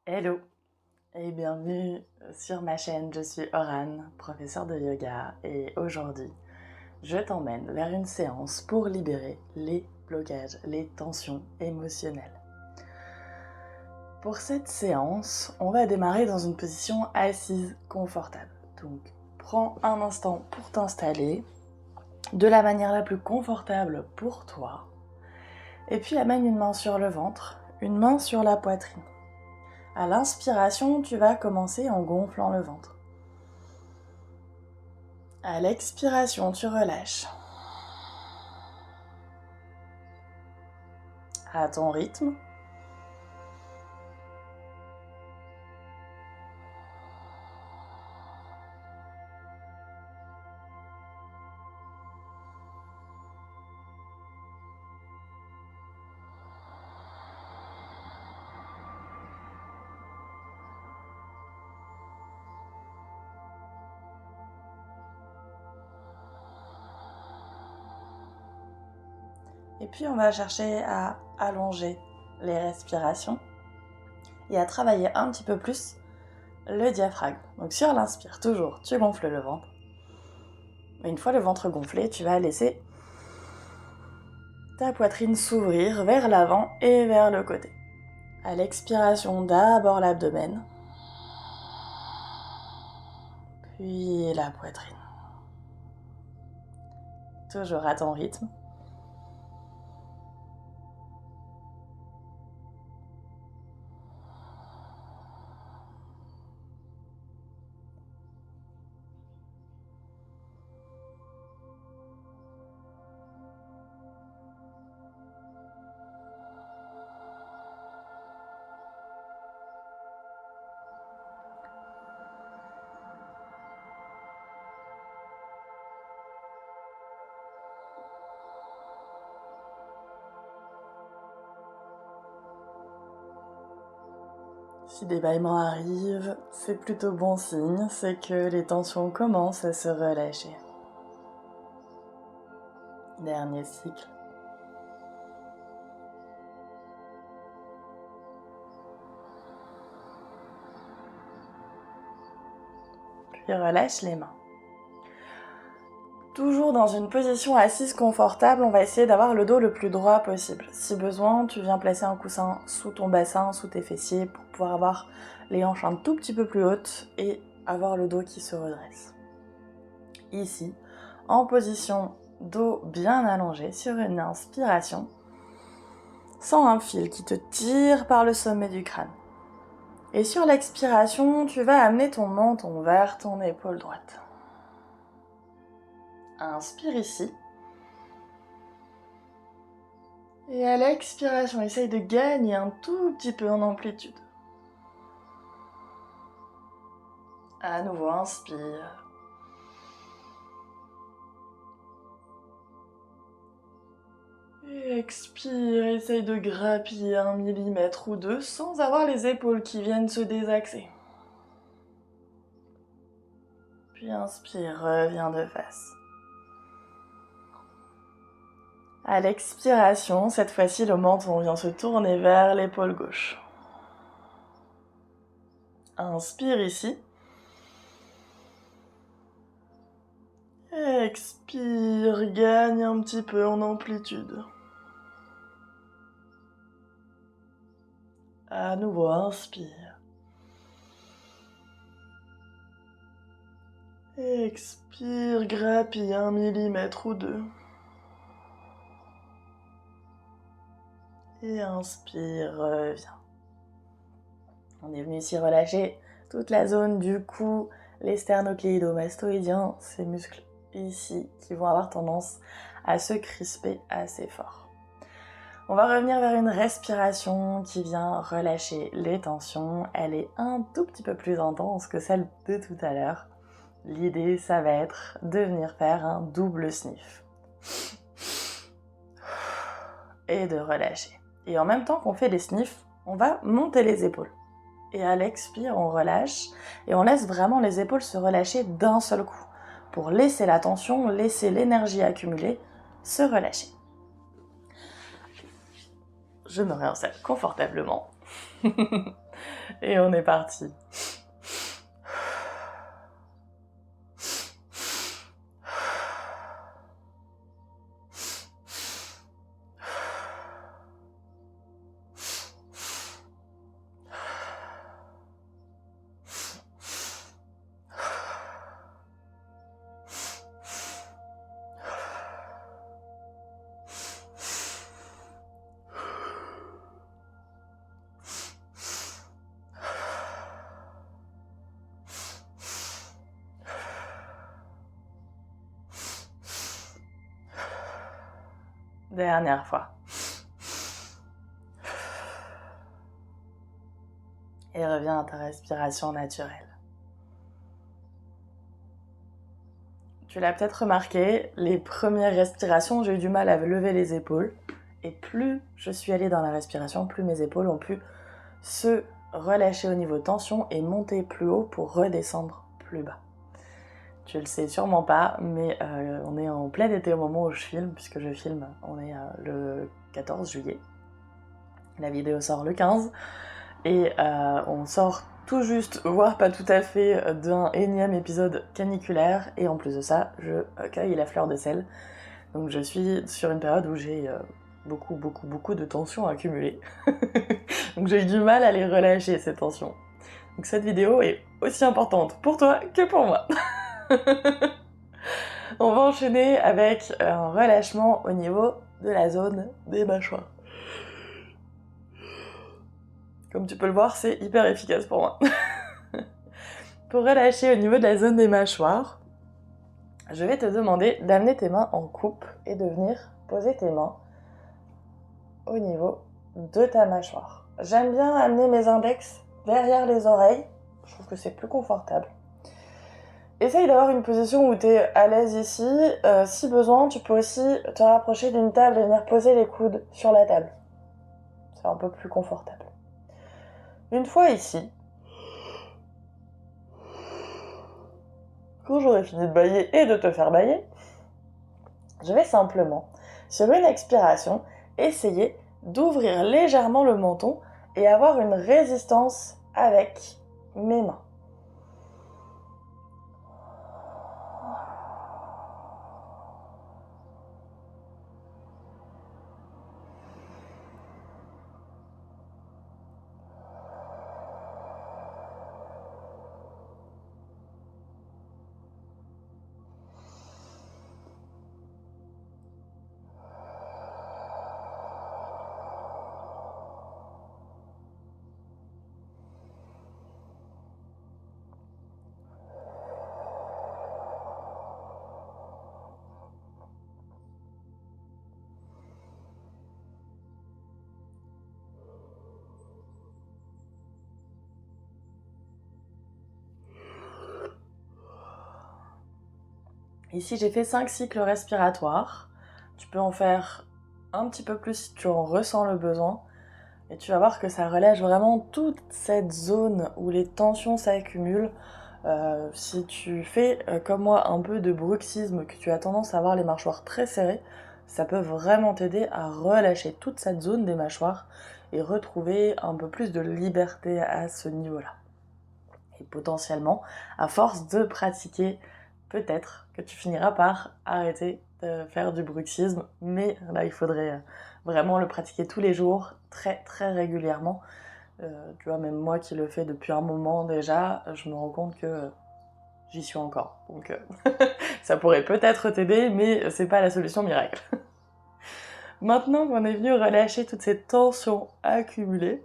Hello et bienvenue sur ma chaîne, je suis Oran, professeure de yoga et aujourd'hui je t'emmène vers une séance pour libérer les blocages, les tensions émotionnelles. Pour cette séance, on va démarrer dans une position assise confortable. Donc prends un instant pour t'installer de la manière la plus confortable pour toi et puis amène une main sur le ventre, une main sur la poitrine. À l'inspiration, tu vas commencer en gonflant le ventre. À l'expiration, tu relâches. À ton rythme. Et puis on va chercher à allonger les respirations et à travailler un petit peu plus le diaphragme. Donc sur l'inspire, toujours, tu gonfles le ventre. Et une fois le ventre gonflé, tu vas laisser ta poitrine s'ouvrir vers l'avant et vers le côté. À l'expiration, d'abord l'abdomen, puis la poitrine. Toujours à ton rythme. Si des bâillements arrivent, c'est plutôt bon signe, c'est que les tensions commencent à se relâcher. Dernier cycle. Puis relâche les mains. Toujours dans une position assise confortable, on va essayer d'avoir le dos le plus droit possible. Si besoin, tu viens placer un coussin sous ton bassin, sous tes fessiers, pour pouvoir avoir les hanches un tout petit peu plus hautes et avoir le dos qui se redresse. Ici, en position dos bien allongé, sur une inspiration, sens un fil qui te tire par le sommet du crâne. Et sur l'expiration, tu vas amener ton menton vers ton épaule droite. Inspire ici. Et à l'expiration, essaye de gagner un tout petit peu en amplitude. À nouveau, inspire. Et expire, essaye de grappiller 1 millimètre ou 2 sans avoir les épaules qui viennent se désaxer. Puis inspire, reviens de face. À l'expiration, cette fois-ci, le menton vient se tourner vers l'épaule gauche. Inspire ici. Expire, gagne un petit peu en amplitude. À nouveau, inspire. Expire, grappille 1 millimètre ou 2. Et inspire, reviens. On est venu ici relâcher toute la zone du cou, les sternocléido-mastoïdiens, ces muscles ici qui vont avoir tendance à se crisper assez fort. On va revenir vers une respiration qui vient relâcher les tensions. Elle est un tout petit peu plus intense que celle de tout à l'heure. L'idée, ça va être de venir faire un double sniff. Et de relâcher. Et en même temps qu'on fait des sniffs, on va monter les épaules. Et à l'expire, on relâche. Et on laisse vraiment les épaules se relâcher d'un seul coup. Pour laisser la tension, laisser l'énergie accumulée, se relâcher. Je me réinstalle confortablement. Et on est parti. Dernière fois. Et reviens à ta respiration naturelle. Tu l'as peut-être remarqué, les premières respirations, j'ai eu du mal à lever les épaules. Et plus je suis allée dans la respiration, plus mes épaules ont pu se relâcher au niveau tension et monter plus haut pour redescendre plus bas. Tu le sais sûrement pas, mais on est en plein été au moment où je filme, puisque je filme, on est le 14 juillet. La vidéo sort le 15, et on sort tout juste, voire pas tout à fait, d'un énième épisode caniculaire, et en plus de ça, je cueille la fleur de sel. Donc je suis sur une période où j'ai beaucoup de tensions accumulées. Donc j'ai eu du mal à les relâcher, ces tensions. Donc cette vidéo est aussi importante pour toi que pour moi. On va enchaîner avec un relâchement au niveau de la zone des mâchoires. Comme tu peux le voir, c'est hyper efficace pour moi. Pour relâcher au niveau de la zone des mâchoires, je vais te demander d'amener tes mains en coupe et de venir poser tes mains au niveau de ta mâchoire. J'aime bien amener mes index derrière les oreilles, je trouve que c'est plus confortable. Essaye d'avoir une position où tu es à l'aise ici. Si besoin, tu peux aussi te rapprocher d'une table et venir poser les coudes sur la table. C'est un peu plus confortable. Une fois ici, quand j'aurai fini de bailler et de te faire bailler, je vais simplement, sur une expiration, essayer d'ouvrir légèrement le menton et avoir une résistance avec mes mains. Ici, j'ai fait 5 cycles respiratoires. Tu peux en faire un petit peu plus si tu en ressens le besoin. Et tu vas voir que ça relâche vraiment toute cette zone où les tensions s'accumulent. Si tu fais, comme moi, un peu de bruxisme, que tu as tendance à avoir les mâchoires très serrées, ça peut vraiment t'aider à relâcher toute cette zone des mâchoires et retrouver un peu plus de liberté à ce niveau-là. Et potentiellement, à force de pratiquer, peut-être que tu finiras par arrêter de faire du bruxisme, mais là il faudrait vraiment le pratiquer tous les jours, très très régulièrement. Tu vois, même moi qui le fais depuis un moment déjà, je me rends compte que j'y suis encore. Donc ça pourrait peut-être t'aider, mais c'est pas la solution miracle. Maintenant qu'on est venu relâcher toutes ces tensions accumulées,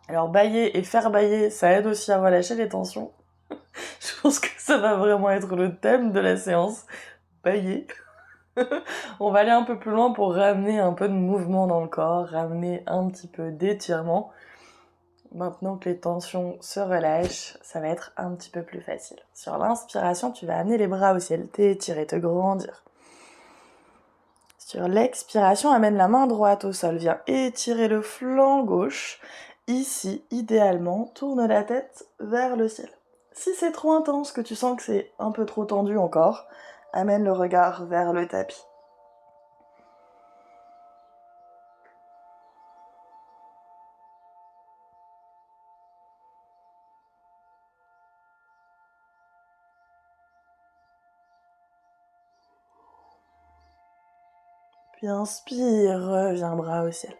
alors bailler et faire bailler, ça aide aussi à relâcher les tensions. Je pense que ça va vraiment être le thème de la séance. Bailler. On va aller un peu plus loin pour ramener un peu de mouvement dans le corps, ramener un petit peu d'étirement. Maintenant que les tensions se relâchent, ça va être un petit peu plus facile. Sur l'inspiration, tu vas amener les bras au ciel, t'étirer, te grandir. Sur l'expiration, amène la main droite au sol, viens étirer le flanc gauche. Ici, idéalement, tourne la tête vers le ciel. Si c'est trop intense, que tu sens que c'est un peu trop tendu encore, amène le regard vers le tapis. Puis inspire, reviens bras au ciel.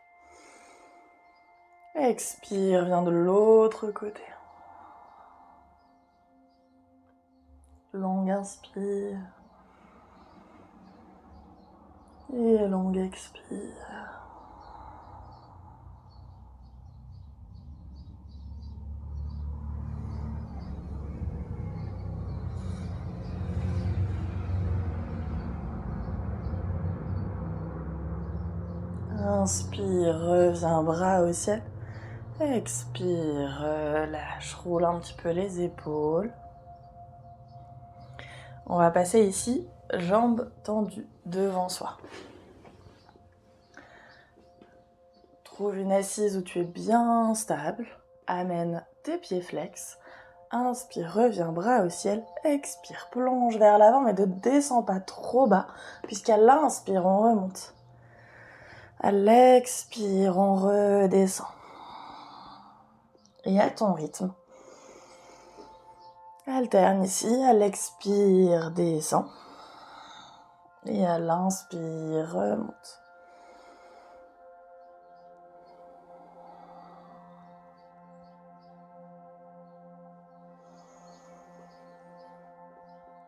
Expire, viens de l'autre côté. Longue inspire. Et longue expire. Inspire, reviens bras au ciel. Expire, relâche, roule un petit peu les épaules. On va passer ici, jambes tendues devant soi. Trouve une assise où tu es bien stable. Amène tes pieds flex. Inspire, reviens bras au ciel. Expire, plonge vers l'avant, mais ne descends pas trop bas, puisqu'à l'inspire, on remonte. À l'expire, on redescend. Et à ton rythme. Alterne ici, à l'expire, descend. Et à l'inspire, remonte.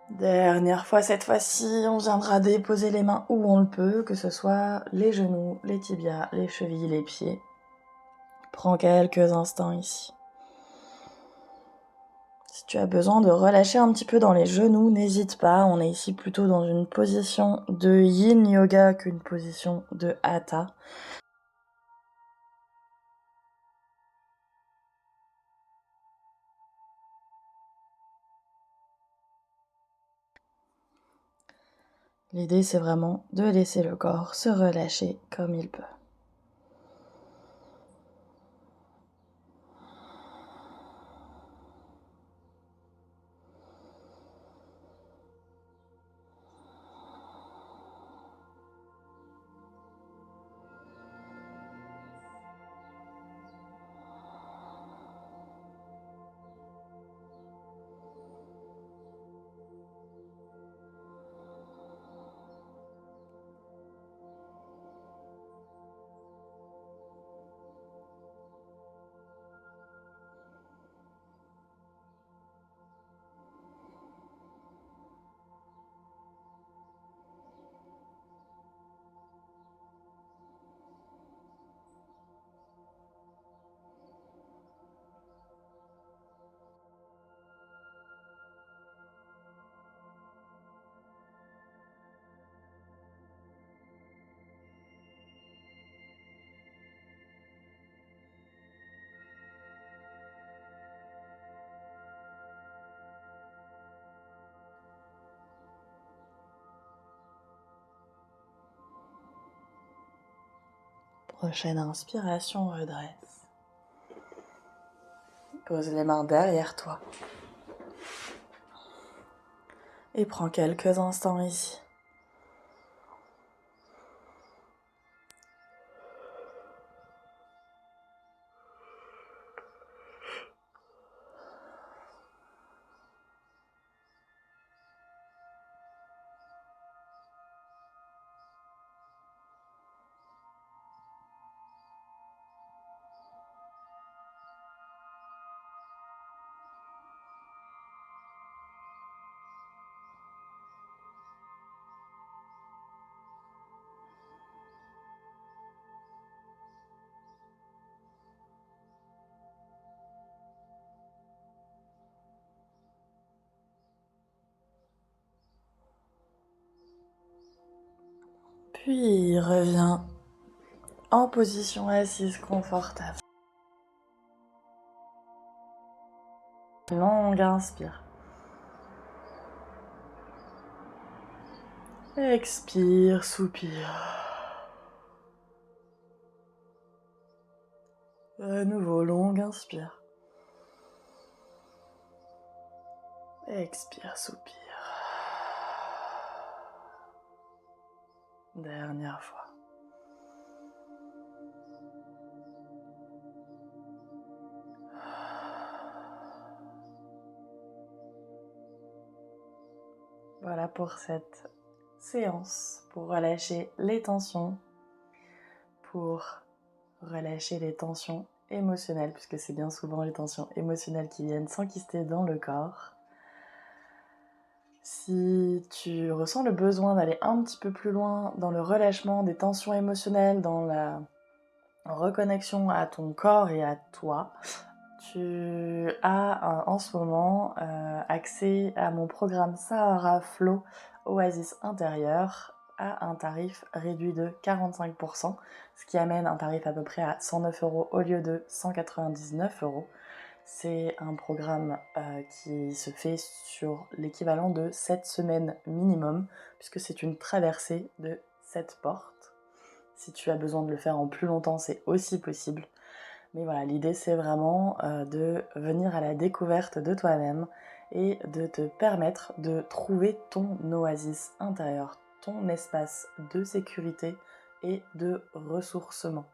Dernière fois, cette fois-ci, on viendra déposer les mains où on le peut, que ce soit les genoux, les tibias, les chevilles, les pieds. Prends quelques instants ici. Si tu as besoin de relâcher un petit peu dans les genoux, n'hésite pas. On est ici plutôt dans une position de yin yoga qu'une position de hatha. L'idée, c'est vraiment de laisser le corps se relâcher comme il peut. Prochaine inspiration, redresse. Pose les mains derrière toi. Et prends quelques instants ici. Puis reviens en position assise confortable. Longue inspire. Expire, soupire. À nouveau, longue inspire. Expire, soupire. Dernière fois. Voilà pour cette séance pour relâcher les tensions, pour relâcher les tensions émotionnelles, puisque c'est bien souvent les tensions émotionnelles qui viennent s'enquister dans le corps. Si tu ressens le besoin d'aller un petit peu plus loin dans le relâchement des tensions émotionnelles, dans la reconnexion à ton corps et à toi, tu as en ce moment accès à mon programme Sahara Flow Oasis intérieur à un tarif réduit de 45%, ce qui amène un tarif à peu près à 109 € au lieu de 199 €. C'est un programme qui se fait sur l'équivalent de 7 semaines minimum, puisque c'est une traversée de 7 portes. Si tu as besoin de le faire en plus longtemps, c'est aussi possible. Mais voilà, l'idée c'est vraiment de venir à la découverte de toi-même et de te permettre de trouver ton oasis intérieur, ton espace de sécurité et de ressourcement.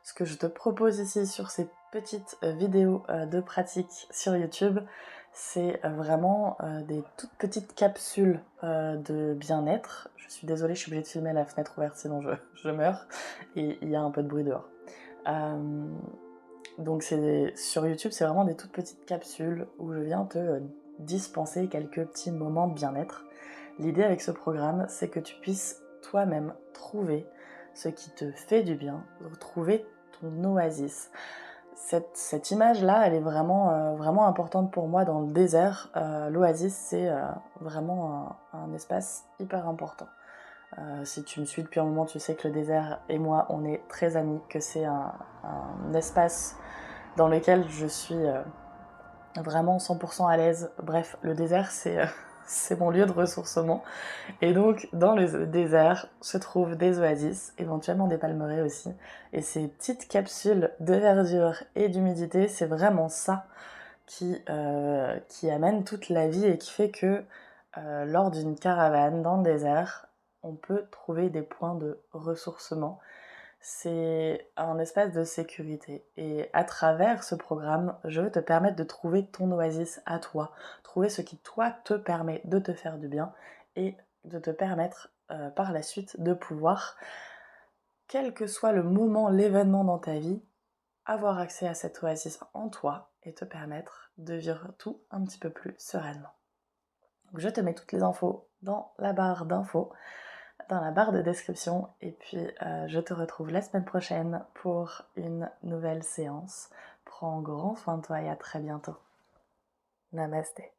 Ce que je te propose ici sur ces petites vidéos de pratique sur YouTube, c'est vraiment des toutes petites capsules de bien-être. Je suis désolée, je suis obligée de filmer la fenêtre ouverte sinon je meurs et il y a un peu de bruit dehors. Donc sur YouTube, c'est vraiment des toutes petites capsules où je viens te dispenser quelques petits moments de bien-être. L'idée avec ce programme, c'est que tu puisses toi-même trouver ce qui te fait du bien, retrouver ton oasis. Cette image-là, elle est vraiment importante pour moi dans le désert. L'oasis, c'est vraiment un espace hyper important. Si tu me suis depuis un moment, tu sais que le désert et moi, on est très amis, que c'est un espace dans lequel je suis vraiment 100% à l'aise. Bref, le désert, c'est mon lieu de ressourcement. Et donc, dans le désert se trouvent des oasis, éventuellement des palmeraies aussi. Et ces petites capsules de verdure et d'humidité, c'est vraiment ça qui amène toute la vie et qui fait que lors d'une caravane dans le désert, on peut trouver des points de ressourcement. C'est un espace de sécurité. Et à travers ce programme, je veux te permettre de trouver ton oasis à toi, trouver ce qui, toi, te permet de te faire du bien et de te permettre par la suite de pouvoir, quel que soit le moment, l'événement dans ta vie, avoir accès à cette oasis en toi et te permettre de vivre tout un petit peu plus sereinement. Donc je te mets toutes les infos dans la barre d'infos, dans la barre de description, et puis je te retrouve la semaine prochaine pour une nouvelle séance. Prends grand soin de toi et à très bientôt. Namasté.